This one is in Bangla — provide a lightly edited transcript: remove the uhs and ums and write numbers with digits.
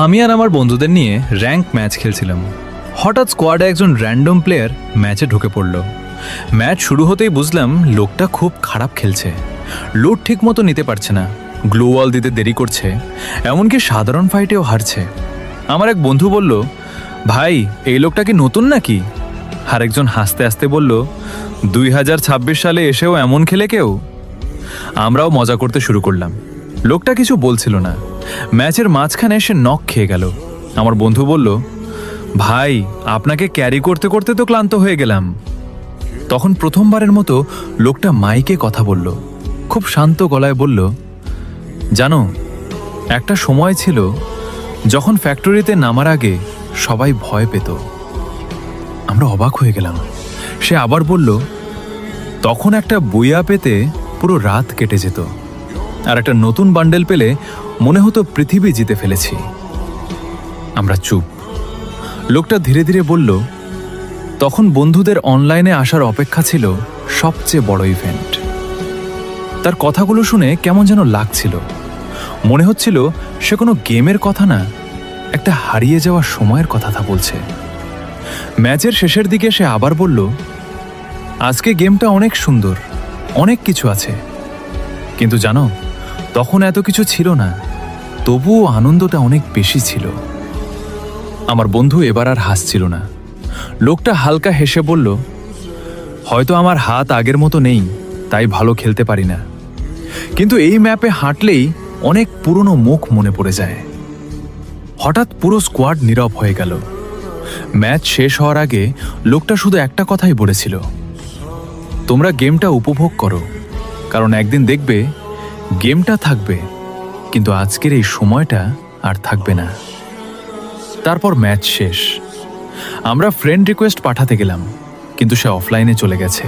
আমি আর আমার বন্ধুদের নিয়ে র্যাঙ্ক ম্যাচ খেলছিলাম। হঠাৎ স্কোয়াডে একজন র্যান্ডম প্লেয়ার ম্যাচে ঢুকে পড়ল। ম্যাচ শুরু হতেই বুঝলাম লোকটা খুব খারাপ খেলছে। লুট ঠিক মতো নিতে পারছে না, গ্লো ওয়াল দিতে দেরি করছে, এমনকি সাধারণ ফাইটেও হারছে। আমার এক বন্ধু বলল, ভাই এই লোকটা কি নতুন নাকি? আরেকজন হাসতে হাসতে বলল, 2026 সালে এসেও এমন খেলে কেউ? আমরাও মজা করতে শুরু করলাম। লোকটা কিছু বলছিল না। ম্যাচের মাঝখানে সে নক খেয়ে গেল। আমার বন্ধু বলল, ভাই আপনাকে ক্যারি করতে করতে তো ক্লান্ত হয়ে গেলাম। তখন প্রথমবারের মতো লোকটা মাইকে কথা বলল, খুব শান্ত গলায় বলল, জানো একটা সময় ছিল যখন ফ্যাক্টরিতে নামার আগে সবাই ভয় পেত। আমরা অবাক হয়ে গেলাম। সে আবার বলল, তখন একটা বুইয়া পেতে পুরো রাত কেটে যেত, আর একটা নতুন বান্ডেল পেলে মনে হতো পৃথিবী জিতে ফেলেছি। আমরা চুপ। লোকটা ধীরে ধীরে বলল, তখন বন্ধুদের অনলাইনে আসার অপেক্ষা ছিল সবচেয়ে বড় ইভেন্ট। তার কথাগুলো শুনে কেমন যেন লাগছিল। মনে হচ্ছিল সে কোনো গেমের কথা না, একটা হারিয়ে যাওয়া সময়ের কথা বলছে। ম্যাচের শেষের দিকে সে আবার বলল, আজকে গেমটা অনেক সুন্দর, অনেক কিছু আছে, কিন্তু জানো তখন এত কিছু ছিল না, তবুও আনন্দটা অনেক বেশি ছিল। আমার বন্ধু এবার আর হাসছিল না। লোকটা হালকা হেসে বলল, হয়তো আমার হাত আগের মতো নেই, তাই ভালো খেলতে পারি না, কিন্তু এই ম্যাপে হাঁটলেই অনেক পুরনো মুখ মনে পড়ে যায়। হঠাৎ পুরো স্কোয়াড নীরব হয়ে গেল। ম্যাচ শেষ হওয়ার আগে লোকটা শুধু একটা কথাই বলেছিল, তোমরা গেমটা উপভোগ করো, কারণ একদিন দেখবে গেমটা থাকবে, কিন্তু আজকের এই সময়টা আর থাকবে না। তারপর ম্যাচ শেষ। আমরা ফ্রেন্ড রিকোয়েস্ট পাঠাতে গেলাম, কিন্তু সে অফলাইনে চলে গেছে।